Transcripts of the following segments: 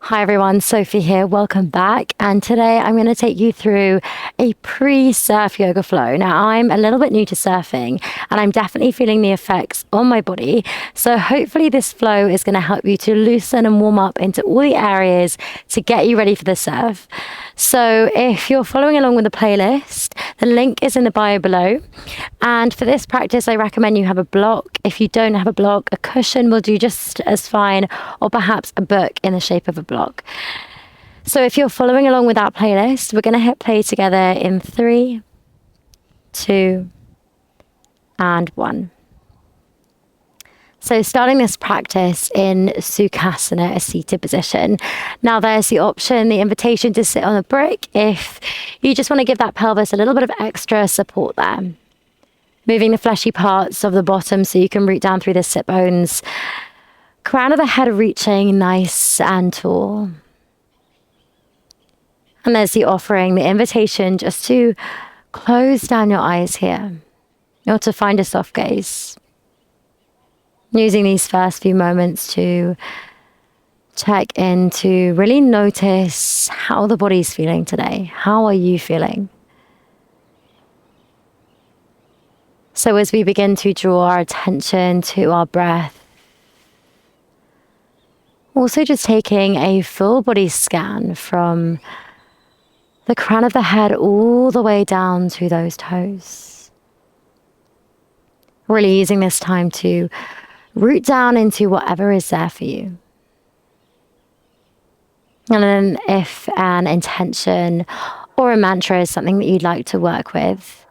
Hi everyone, Sophie here. Welcome back. And today I'm going to take you through a pre-surf yoga flow. Now, I'm a little bit new to surfing and I'm definitely feeling the effects on my body. So hopefully this flow is going to help you to loosen and warm up into all the areas to get you ready for the surf. So if you're following along with the playlist, the link is in the bio below. And for this practice, I recommend you have a block. If you don't have a block, a cushion will do just as fine, or perhaps a book in the shape of a block. So if you're following along with that playlist, we're going to hit play together in 3, 2, and 1. So starting this practice in Sukhasana, a seated position. Now there's the option, the invitation to sit on a brick if you just want to give that pelvis a little bit of extra support there. Moving the fleshy parts of the bottom so you can root down through the sit bones. Crown of the head reaching nice and tall. And there's the offering, the invitation just to close down your eyes here, or to find a soft gaze. Using these first few moments to check in, to really notice how the body's feeling today. How are you feeling? So as we begin to draw our attention to our breath, also just taking a full body scan from the crown of the head all the way down to those toes. Really using this time to root down into whatever is there for you. And then if an intention or a mantra is something that you'd like to work with,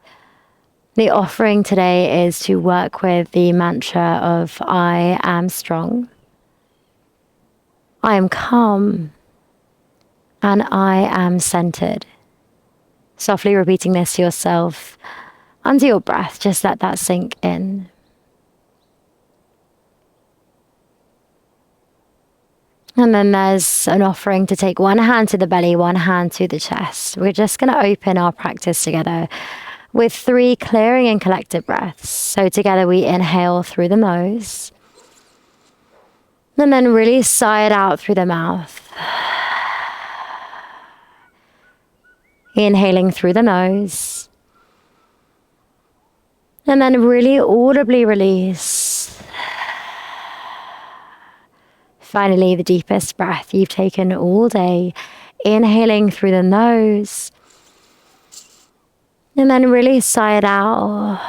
the offering today is to work with the mantra of I am strong, I am calm, and I am centered. Softly repeating this to yourself under your breath, just let that sink in. And then there's an offering to take one hand to the belly, one hand to the chest. We're just going to open our practice together with 3 clearing and collective breaths. So together we inhale through the nose. And then really sigh it out through the mouth. Inhaling through the nose. And then really audibly release. Finally, the deepest breath you've taken all day. Inhaling through the nose. And then really sigh it out.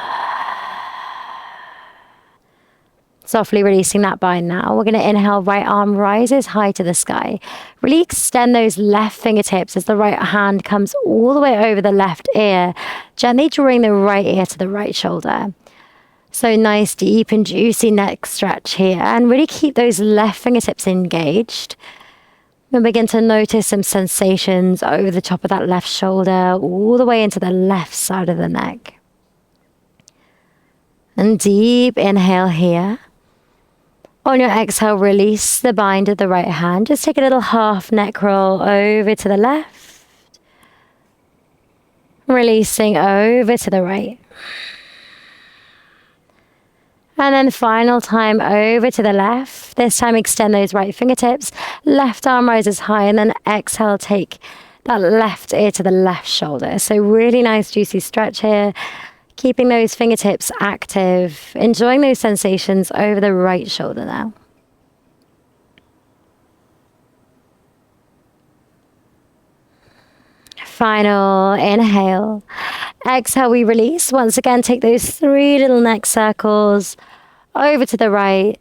Softly releasing that bind now. We're going to inhale, right arm rises high to the sky. Really extend those left fingertips as the right hand comes all the way over the left ear, gently drawing the right ear to the right shoulder. So nice, deep and juicy neck stretch here. And really keep those left fingertips engaged. And begin to notice some sensations over the top of that left shoulder, all the way into the left side of the neck. And deep inhale here. On your exhale, release the bind of the right hand. Just take a little half neck roll over to the left. Releasing over to the right. And then final time over to the left. This time extend those right fingertips. Left arm rises high, and then exhale, take that left ear to the left shoulder. So really nice juicy stretch here. Keeping those fingertips active, enjoying those sensations over the right shoulder now. Final inhale. Exhale, we release. Once again, take those 3 little neck circles over to the right.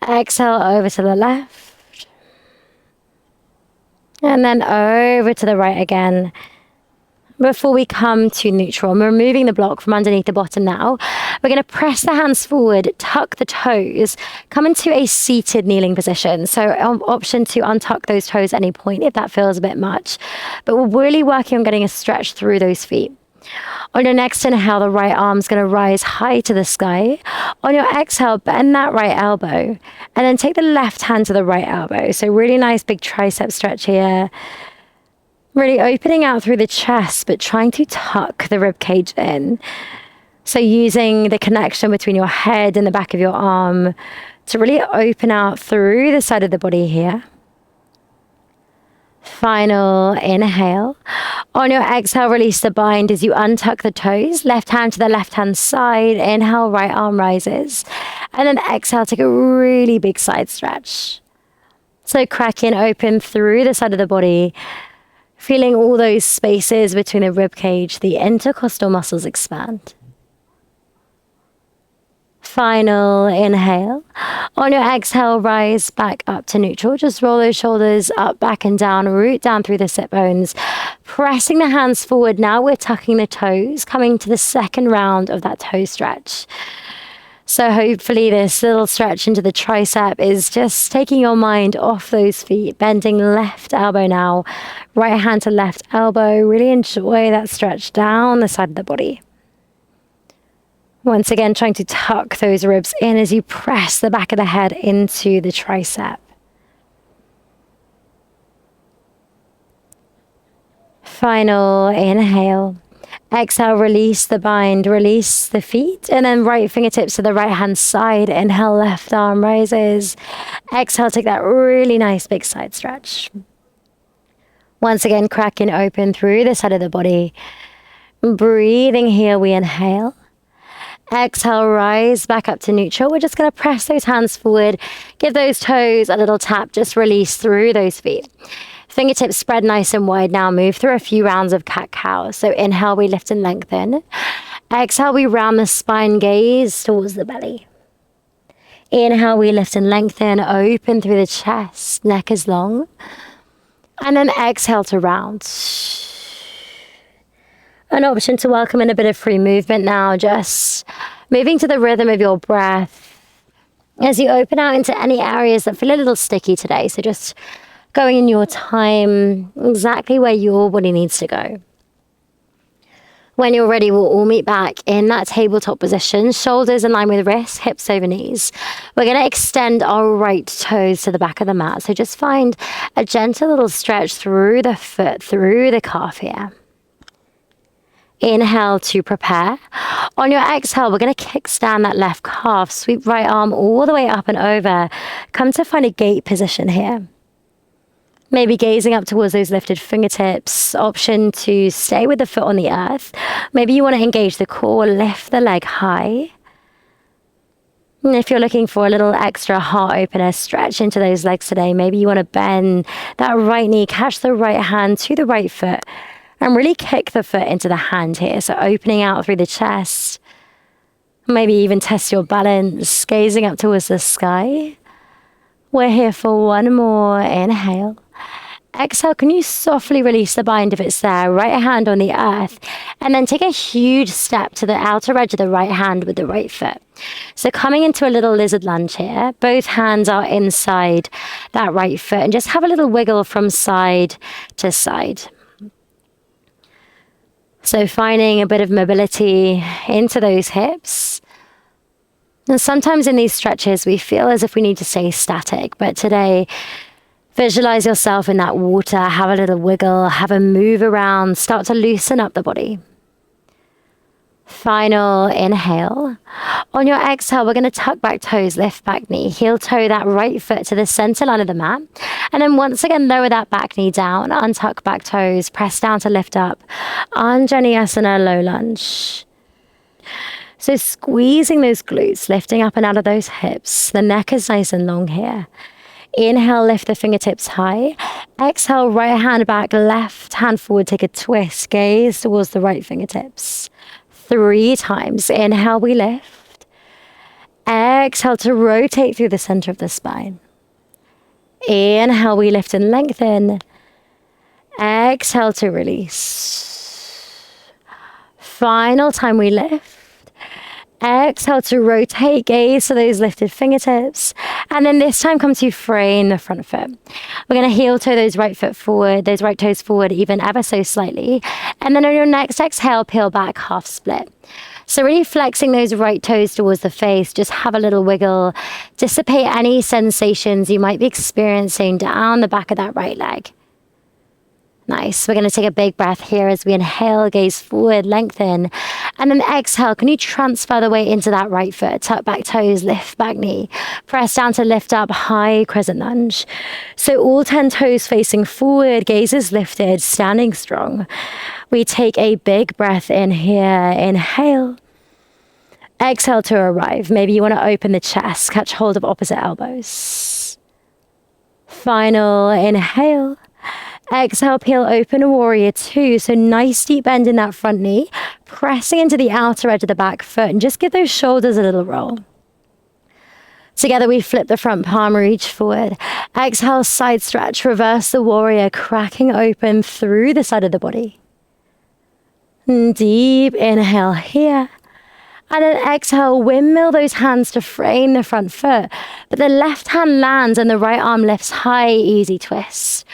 Exhale, over to the left. And then over to the right again. Before we come to neutral, I'm removing the block from underneath the bottom now. We're going to press the hands forward, tuck the toes, come into a seated kneeling position. So option to untuck those toes at any point if that feels a bit much. But we're really working on getting a stretch through those feet. On your next inhale, the right arm's going to rise high to the sky. On your exhale, bend that right elbow. And then take the left hand to the right elbow. So really nice big tricep stretch here. Really opening out through the chest, but trying to tuck the rib cage in. So using the connection between your head and the back of your arm to really open out through the side of the body here. Final inhale. On your exhale, release the bind as you untuck the toes. Left hand to the left hand side. Inhale, right arm rises. And then exhale, take a really big side stretch. So cracking open through the side of the body, feeling all those spaces between the rib cage, the intercostal muscles expand. Final inhale. On your exhale, rise back up to neutral. Just roll those shoulders up, back and down, root down through the sit bones. Pressing the hands forward. Now we're tucking the toes, coming to the second round of that toe stretch. So hopefully this little stretch into the tricep is just taking your mind off those feet, bending left elbow now, right hand to left elbow. Really enjoy that stretch down the side of the body. Once again, trying to tuck those ribs in as you press the back of the head into the tricep. Final inhale. Exhale, release the bind, release the feet, and then right fingertips to the right hand side. Inhale, left arm rises. Exhale, take that really nice big side stretch. Once again, cracking open through the side of the body. Breathing here, we inhale. Exhale, rise back up to neutral. We're just going to press those hands forward. Give those toes a little tap. Just release through those feet. Fingertips spread nice and wide now. Move through a few rounds of cat-cow. So inhale, we lift and lengthen. Exhale, we round the spine, gaze towards the belly. Inhale, we lift and lengthen. Open through the chest. Neck is long. And then exhale to round. An option to welcome in a bit of free movement now, just moving to the rhythm of your breath as you open out into any areas that feel a little sticky today. So just going in your time, exactly where your body needs to go. When you're ready, we'll all meet back in that tabletop position, shoulders in line with wrists, hips over knees. We're going to extend our right toes to the back of the mat. So just find a gentle little stretch through the foot, through the calf here. Inhale to prepare. On your exhale, we're going to kickstand that left calf. Sweep right arm all the way up and over. Come to find a gate position here. Maybe gazing up towards those lifted fingertips. Option to stay with the foot on the earth. Maybe you want to engage the core, lift the leg high. And if you're looking for a little extra heart opener, stretch into those legs today. Maybe you want to bend that right knee, catch the right hand to the right foot. And really kick the foot into the hand here. So opening out through the chest. Maybe even test your balance, gazing up towards the sky. We're here for one more inhale. Exhale, can you softly release the bind if it's there? Right hand on the earth. And then take a huge step to the outer edge of the right hand with the right foot. So coming into a little lizard lunge here. Both hands are inside that right foot. And just have a little wiggle from side to side. So finding a bit of mobility into those hips. And sometimes in these stretches, we feel as if we need to stay static. But today, visualize yourself in that water, have a little wiggle, have a move around, start to loosen up the body. Final inhale. On your exhale, we're going to tuck back toes, lift back knee, heel toe that right foot to the center line of the mat. And then once again, lower that back knee down, untuck back toes, press down to lift up. Anjaneyasana, low lunge. So squeezing those glutes, lifting up and out of those hips. The neck is nice and long here. Inhale, lift the fingertips high. Exhale, right hand back, left hand forward, take a twist, gaze towards the right fingertips. 3 times. Inhale, we lift. Exhale to rotate through the center of the spine. Inhale, we lift and lengthen. Exhale to release. Final time we lift. Exhale to rotate, gaze to those lifted fingertips. And then this time come to frame the front foot. We're going to heel toe those right foot forward, those right toes forward even ever so slightly. And then on your next exhale, peel back, half split. So really flexing those right toes towards the face. Just have a little wiggle. Dissipate any sensations you might be experiencing down the back of that right leg. Nice. We're going to take a big breath here as we inhale, gaze forward, lengthen. And then exhale, can you transfer the weight into that right foot? Tuck back toes, lift back knee. Press down to lift up, high crescent lunge. So all 10 toes facing forward, gaze is lifted, standing strong. We take a big breath in here. Inhale. Exhale to arrive. Maybe you want to open the chest, catch hold of opposite elbows. Final inhale. Exhale, peel open, warrior two. So nice deep bend in that front knee, pressing into the outer edge of the back foot, and just give those shoulders a little roll. Together we flip the front palm, reach forward. Exhale, side stretch, reverse the warrior, cracking open through the side of the body. And deep inhale here. And then exhale, windmill those hands to frame the front foot. But the left hand lands and the right arm lifts high, easy twist.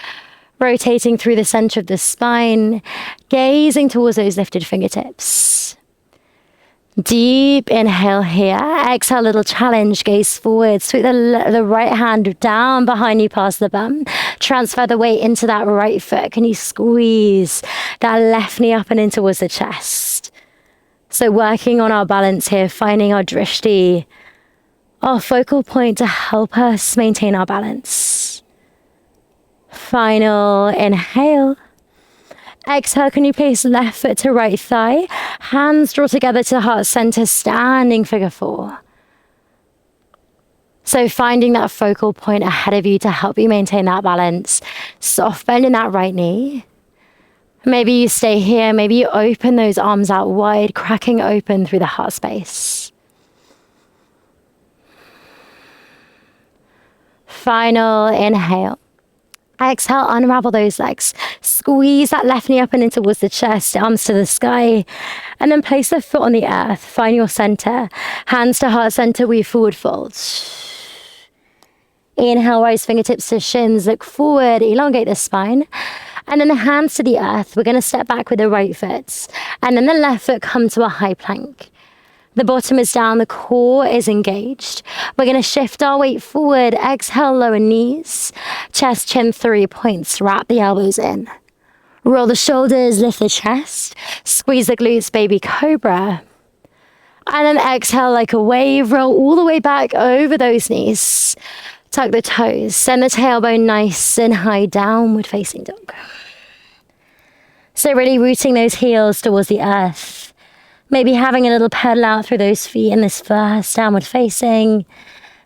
Rotating through the center of the spine, gazing towards those lifted fingertips. Deep inhale here. Exhale, little challenge, gaze forward. Sweep the right hand down behind you past the bum. Transfer the weight into that right foot. Can you squeeze that left knee up and in towards the chest? So working on our balance here, finding our drishti, our focal point to help us maintain our balance. Final inhale. Exhale, can you place left foot to right thigh? Hands draw together to heart center, standing figure four. So finding that focal point ahead of you to help you maintain that balance. Soft bend in that right knee. Maybe you stay here, maybe you open those arms out wide, cracking open through the heart space. Final inhale. Exhale, unravel those legs. Squeeze that left knee up and in towards the chest, arms to the sky. And then place the foot on the earth. Find your center. Hands to heart center, we forward fold. Inhale, rise fingertips to shins. Look forward, elongate the spine. And then the hands to the earth. We're going to step back with the right foot. And then the left foot come to a high plank. The bottom is down, the core is engaged. We're going to shift our weight forward. Exhale, lower knees. Chest, chin, 3 points. Wrap the elbows in. Roll the shoulders, lift the chest. Squeeze the glutes, baby cobra. And then exhale like a wave. Roll all the way back over those knees. Tuck the toes. Send the tailbone nice and high, downward facing dog. So really rooting those heels towards the earth. Maybe having a little pedal out through those feet in this first downward facing.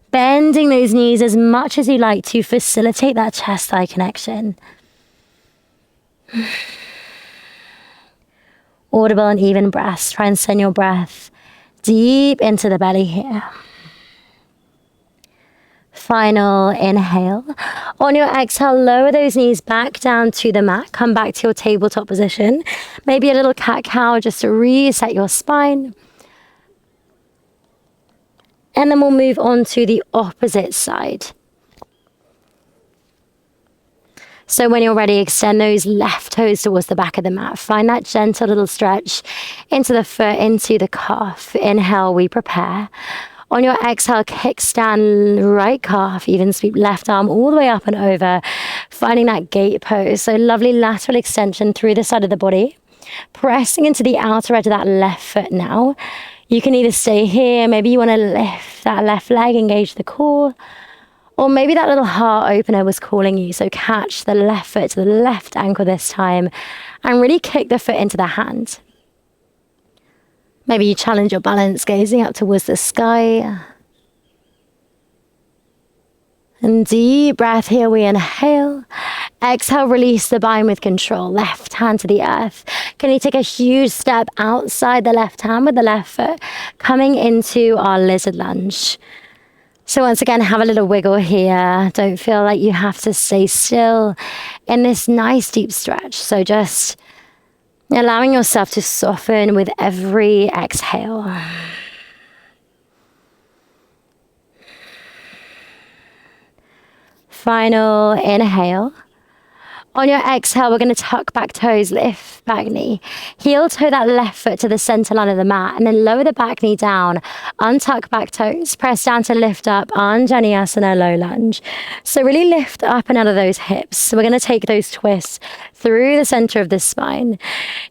Bending those knees as much as you like to facilitate that chest-thigh connection. Audible and even breaths. Try and send your breath deep into the belly here. Final inhale. On your exhale, lower those knees back down to the mat. Come back to your tabletop position. Maybe a little cat-cow just to reset your spine. And then we'll move on to the opposite side. So when you're ready, extend those left toes towards the back of the mat. Find that gentle little stretch into the foot, into the calf. Inhale, we prepare. On your exhale, kickstand right calf, even sweep left arm all the way up and over, finding that gate pose. So lovely lateral extension through the side of the body, pressing into the outer edge of that left foot now. You can either stay here, maybe you want to lift that left leg, engage the core, or maybe that little heart opener was calling you. So catch the left foot to the left ankle this time and really kick the foot into the hand. Maybe you challenge your balance, gazing up towards the sky. And deep breath here, we inhale. Exhale, release the bind with control. Left hand to the earth. Can you take a huge step outside the left hand with the left foot, coming into our lizard lunge. So once again, have a little wiggle here. Don't feel like you have to stay still in this nice deep stretch. So just allowing yourself to soften with every exhale. Final inhale. On your exhale, we're going to tuck back toes, lift back knee. Heel toe that left foot to the center line of the mat, and then lower the back knee down. Untuck back toes, press down to lift up, Anjaneyasana, low lunge. So really lift up and out of those hips. So we're going to take those twists through the center of the spine.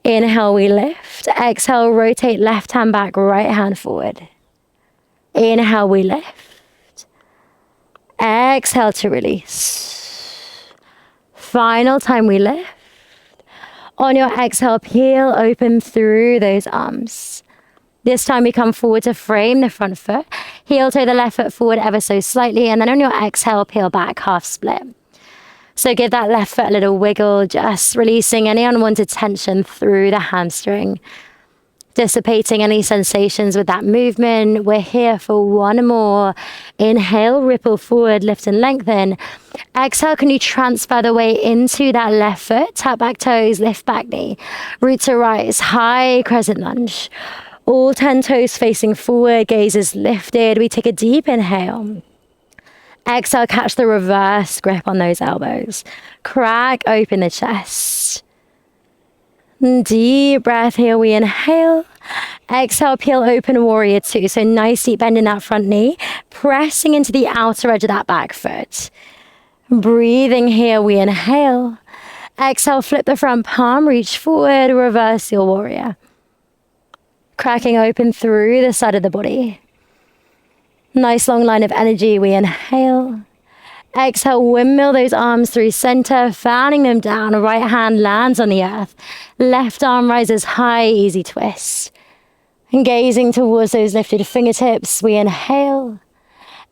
Inhale, we lift. Exhale, rotate left hand back, right hand forward. Inhale, we lift. Exhale to release. Final time we lift. On your exhale, peel open through those arms. This time we come forward to frame the front foot. Heel toe the left foot forward ever so slightly. And then on your exhale, peel back, half split. So give that left foot a little wiggle, just releasing any unwanted tension through the hamstring. Dissipating any sensations with that movement. We're here for one more. Inhale, ripple forward, lift and lengthen. Exhale, can you transfer the weight into that left foot? Tap back toes, lift back knee. Root to rise, high crescent lunge. All 10 toes facing forward, gaze is lifted. We take a deep inhale. Exhale, catch the reverse grip on those elbows. Crack open the chest. Deep breath here, we inhale. Exhale, peel open, warrior two. So nice deep bend in that front knee, pressing into the outer edge of that back foot. Breathing here, we inhale. Exhale, flip the front palm, reach forward, reverse your warrior. Cracking open through the side of the body. Nice long line of energy, we inhale. Exhale, windmill those arms through center, fanning them down. Right hand lands on the earth. Left arm rises high, easy twist. And gazing towards those lifted fingertips, we inhale.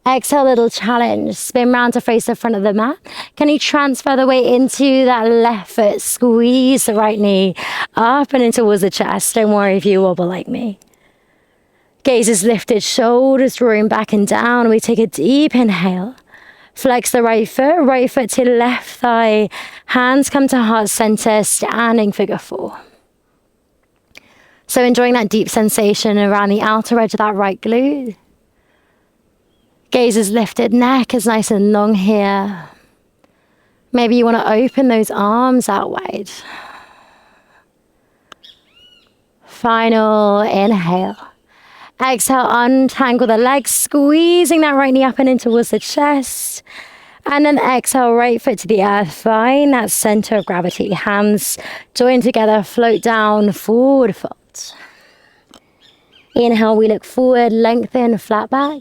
Exhale, little challenge. Spin round to face the front of the mat. Can you transfer the weight into that left foot? Squeeze the right knee up and in towards the chest. Don't worry if you wobble like me. Gaze is lifted, shoulders drawing back and down. We take a deep inhale. Flex the right foot to left thigh. Hands come to heart center, standing figure four. So enjoying that deep sensation around the outer edge of that right glute. Gaze is lifted, neck is nice and long here. Maybe you want to open those arms out wide. Final inhale. Exhale, untangle the legs, squeezing that right knee up and in towards the chest. And then exhale, right foot to the earth. Find that center of gravity. Hands join together, float down, forward fold. Inhale, we look forward, lengthen, flat back.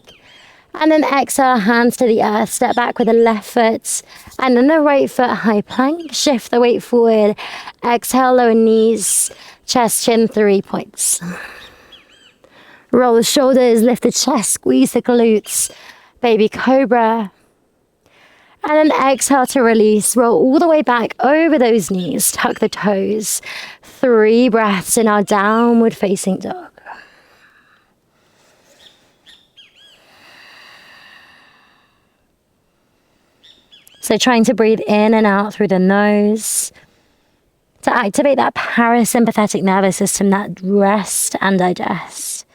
And then exhale, hands to the earth. Step back with the left foot. And then the right foot, high plank. Shift the weight forward. Exhale, lower knees, chest, chin, 3 points. Roll the shoulders, lift the chest, squeeze the glutes. Baby cobra. And then exhale to release. Roll all the way back over those knees. Tuck the toes. 3 breaths in our downward facing dog. So trying to breathe in and out through the nose to activate that parasympathetic nervous system, that rest and digest.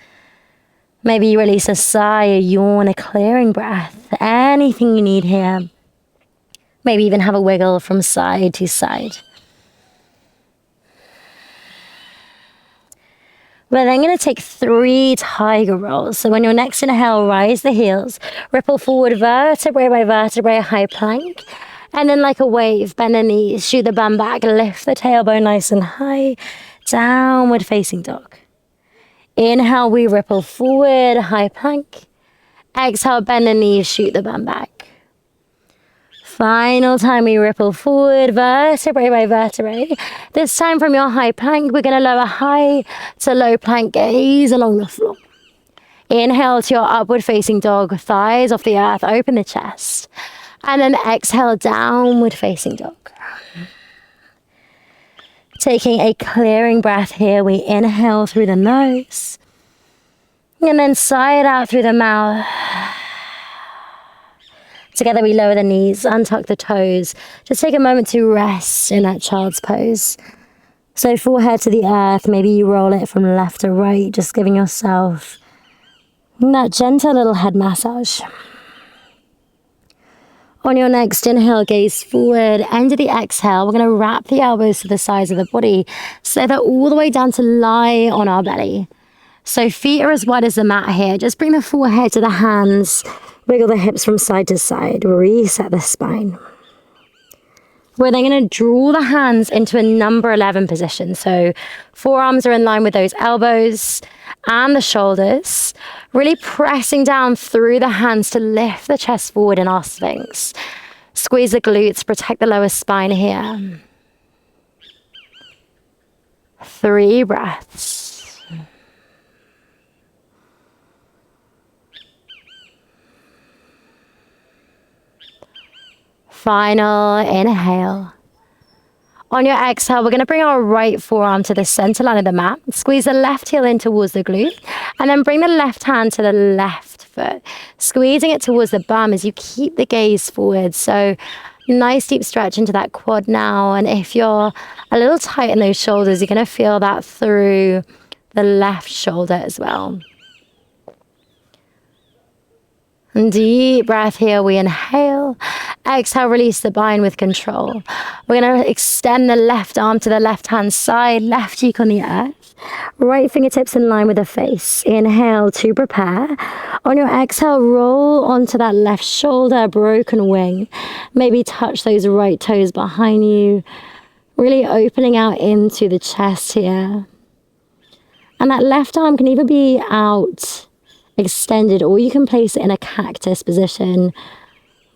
Maybe you release a sigh, a yawn, a clearing breath, anything you need here. Maybe even have a wiggle from side to side. We're then going to take 3 tiger rolls. So when your next inhale, rise the heels, ripple forward vertebrae by vertebrae, high plank. And then like a wave, bend the knees, shoot the bum back, lift the tailbone nice and high, downward facing dog. Inhale, we ripple forward, high plank. Exhale, bend the knees, shoot the bum back. Final time, we ripple forward, vertebrae by vertebrae. This time from your high plank, we're going to lower high to low plank, gaze along the floor. Inhale to your upward facing dog, thighs off the earth, open the chest. And then exhale, downward facing dog. Taking a clearing breath here, we inhale through the nose. And then sigh it out through the mouth. Together we lower the knees, untuck the toes. Just take a moment to rest in that child's pose. So forehead to the earth, maybe you roll it from left to right, just giving yourself that gentle little head massage. On your next inhale, gaze forward. End of the exhale, we're going to wrap the elbows to the sides of the body so they're all the way down to lie on our belly. So feet are as wide as the mat here. Just bring the forehead to the hands. Wiggle the hips from side to side. Reset the spine. We're then going to draw the hands into a number 11 position. So forearms are in line with those elbows and the shoulders. Really pressing down through the hands to lift the chest forward in our Sphinx. Squeeze the glutes, protect the lower spine here. 3 breaths. Final inhale. On your exhale, we're going to bring our right forearm to the center line of the mat. Squeeze the left heel in towards the glute. And then bring the left hand to the left foot. Squeezing it towards the bum as you keep the gaze forward. So nice deep stretch into that quad now. And if you're a little tight in those shoulders, you're going to feel that through the left shoulder as well. And deep breath here, we inhale. Exhale, release the bind with control. We're going to extend the left arm to the left hand side, left cheek on the earth. Right fingertips in line with the face. Inhale to prepare. On your exhale, roll onto that left shoulder, broken wing. Maybe touch those right toes behind you. Really opening out into the chest here. And that left arm can either be out, extended, or you can place it in a cactus position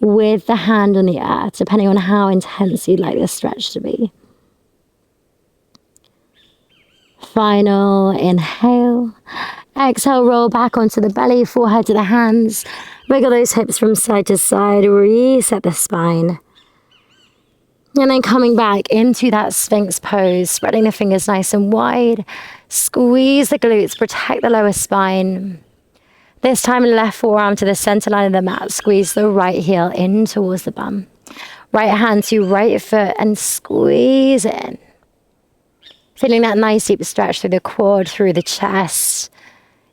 with the hand on the earth, depending on how intense you'd like this stretch to be. Final inhale. Exhale, roll back onto the belly, forehead to the hands. Wiggle those hips from side to side. Reset the spine. And then coming back into that Sphinx pose, spreading the fingers nice and wide. Squeeze the glutes, protect the lower spine. This time, left forearm to the center line of the mat. Squeeze the right heel in towards the bum. Right hand to right foot and squeeze in. Feeling that nice deep stretch through the quad, through the chest,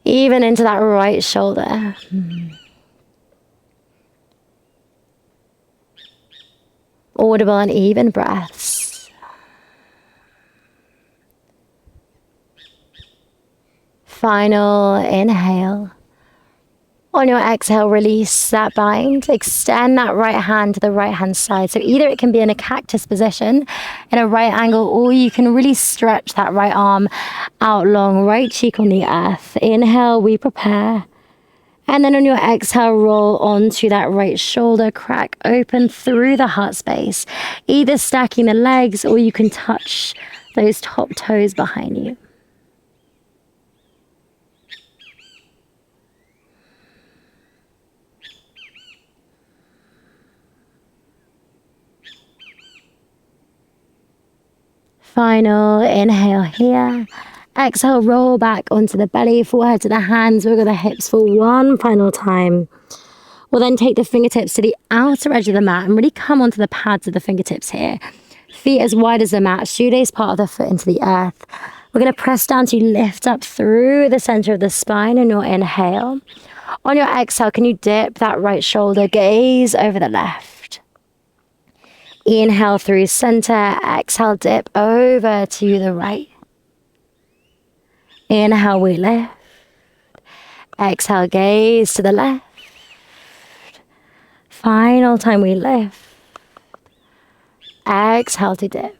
even into that right shoulder. Audible and even breaths. Final inhale. On your exhale, release that bind. Extend that right hand to the right hand side. So either it can be in a cactus position, in a right angle, or you can really stretch that right arm out long, right cheek on the earth. Inhale, we prepare. And then on your exhale, roll onto that right shoulder, crack open through the heart space. Either stacking the legs, or you can touch those top toes behind you. Final inhale here. Exhale, roll back onto the belly, forehead to the hands, wiggle the hips for one final time. We'll then take the fingertips to the outer edge of the mat and really come onto the pads of the fingertips here. Feet as wide as the mat, shoelace part of the foot into the earth. We're going to press down to lift up through the center of the spine on your inhale. On your exhale, can you dip that right shoulder, gaze over the left. Inhale through center, exhale, dip over to the right. Inhale, we lift. Exhale, gaze to the left. Final time we lift. Exhale to dip.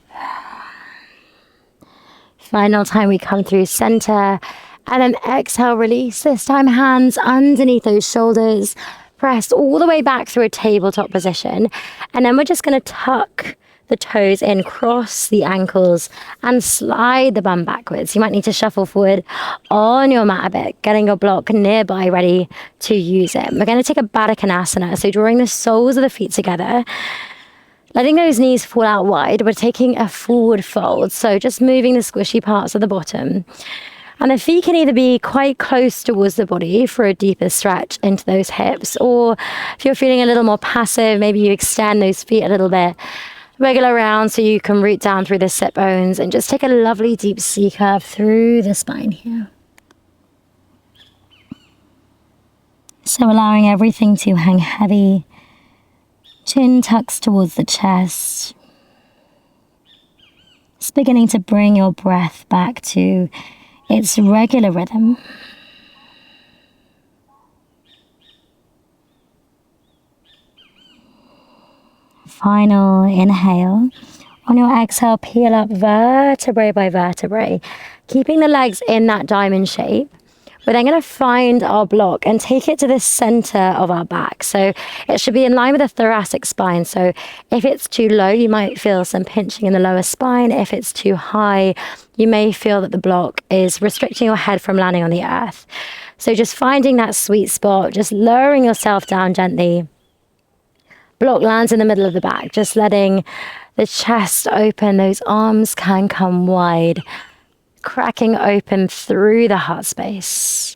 Final time we come through center. And then exhale, release. This time hands underneath those shoulders. Press all the way back through a tabletop position. And then we're just going to tuck the toes in, cross the ankles, and slide the bum backwards. You might need to shuffle forward on your mat a bit, getting your block nearby, ready to use it. We're going to take a Baddha Konasana, so drawing the soles of the feet together, letting those knees fall out wide. We're taking a forward fold, so just moving the squishy parts of the bottom. And the feet can either be quite close towards the body for a deeper stretch into those hips, or if you're feeling a little more passive, maybe you extend those feet a little bit. Wiggle around so you can root down through the sit bones and just take a lovely deep C curve through the spine here. So allowing everything to hang heavy, Chin tucks towards the chest. It's beginning to bring your breath back to its regular rhythm. Final inhale. On your exhale, peel up vertebrae by vertebrae, keeping the legs in that diamond shape. We're then going to find our block and take it to the center of our back. So it should be in line with the thoracic spine. So if it's too low, you might feel some pinching in the lower spine. If it's too high, you may feel that the block is restricting your head from landing on the earth. So just finding that sweet spot, just lowering yourself down gently. Block lands in the middle of the back, just letting the chest open. Those arms can come wide, cracking open through the heart space.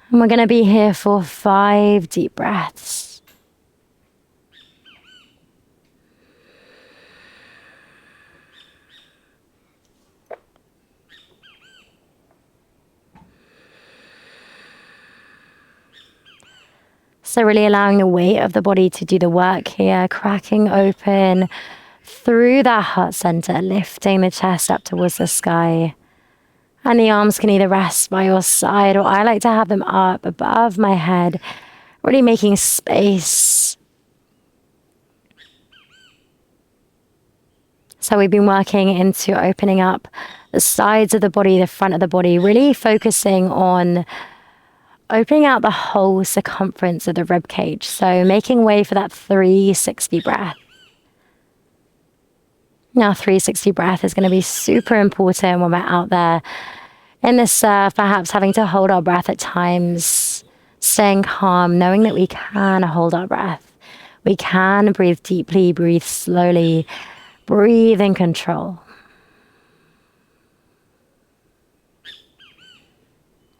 And we're going to be here for 5 deep breaths. So really allowing the weight of the body to do the work here, cracking open through that heart center, lifting the chest up towards the sky. And the arms can either rest by your side, or I like to have them up above my head, really making space. So we've been working into opening up the sides of the body, the front of the body, really focusing on opening out the whole circumference of the rib cage. So making way for that 360 breath. Now 360 breath is going to be super important when we're out there in the surf, perhaps having to hold our breath at times, staying calm, knowing that we can hold our breath. We can breathe deeply, breathe slowly, breathe in control.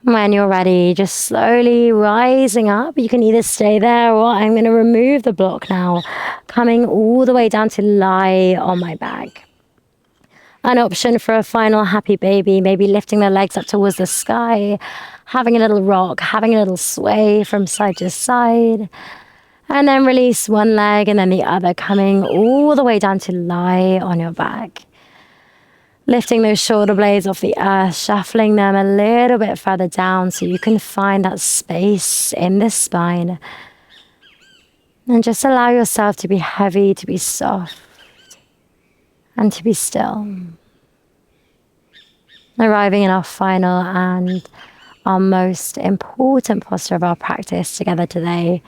When you're ready, just slowly rising up. You can either stay there, or I'm going to remove the block now, coming all the way down to lie on my back. An option for a final happy baby, maybe lifting the legs up towards the sky, having a little rock, having a little sway from side to side, and then release one leg and then the other, coming all the way down to lie on your back. Lifting those shoulder blades off the earth, shuffling them a little bit further down so you can find that space in the spine. And just allow yourself to be heavy, to be soft, and to be still. Arriving in our final and our most important posture of our practice together today,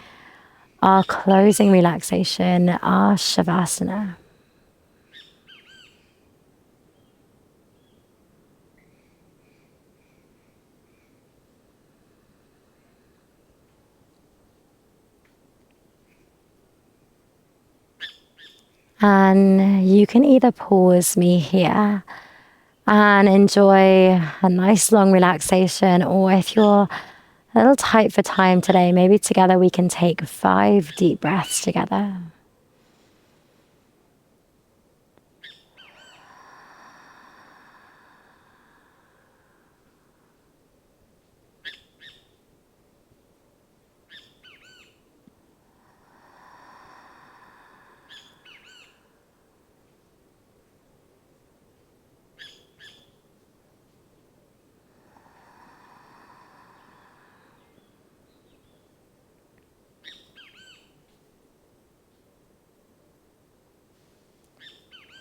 our closing relaxation, our Savasana. And you can either pause me here and enjoy a nice long relaxation, or if you're a little tight for time today, maybe together we can take 5 deep breaths together.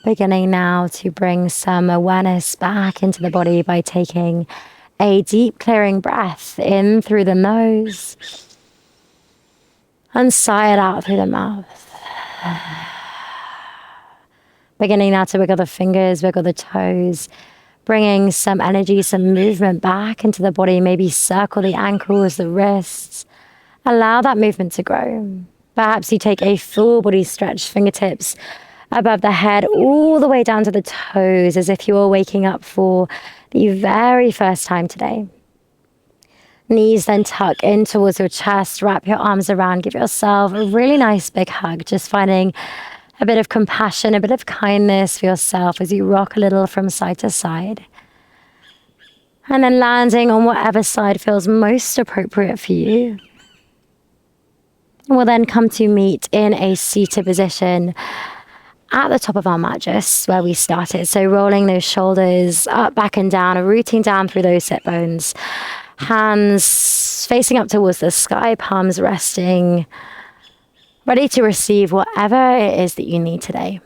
Beginning now to bring some awareness back into the body by taking a deep clearing breath in through the nose and sigh it out through the mouth. Beginning now to wiggle the fingers, wiggle the toes, bringing some energy, some movement back into the body. Maybe circle the ankles, the wrists. Allow that movement to grow. Perhaps you take a full body stretch, fingertips above the head, all the way down to the toes, as if you were waking up for the very first time today. Knees then tuck in towards your chest, wrap your arms around, give yourself a really nice big hug, just finding a bit of compassion, a bit of kindness for yourself as you rock a little from side to side. And then landing on whatever side feels most appropriate for you. We'll then come to meet in a seated position at the top of our mat, just where we started. So rolling those shoulders up, back and down, rooting down through those sit bones. Hands facing up towards the sky, palms resting, ready to receive whatever it is that you need today.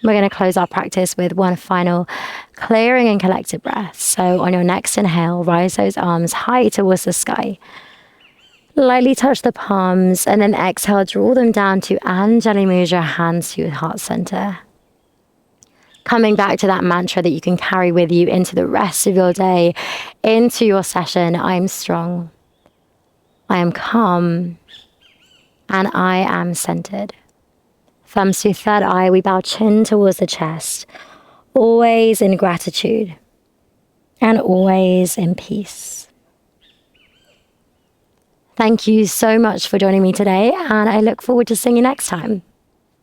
We're going to close our practice with one final clearing and collective breath. So on your next inhale, rise those arms high towards the sky. Lightly touch the palms, and then exhale, draw them down to and gently move your hands to your heart center. Coming back to that mantra that you can carry with you into the rest of your day, into your session. I'm strong, I am calm, and I am centered. Thumbs to third eye, we bow chin towards the chest, always in gratitude and always in peace. Thank you so much for joining me today, and I look forward to seeing you next time.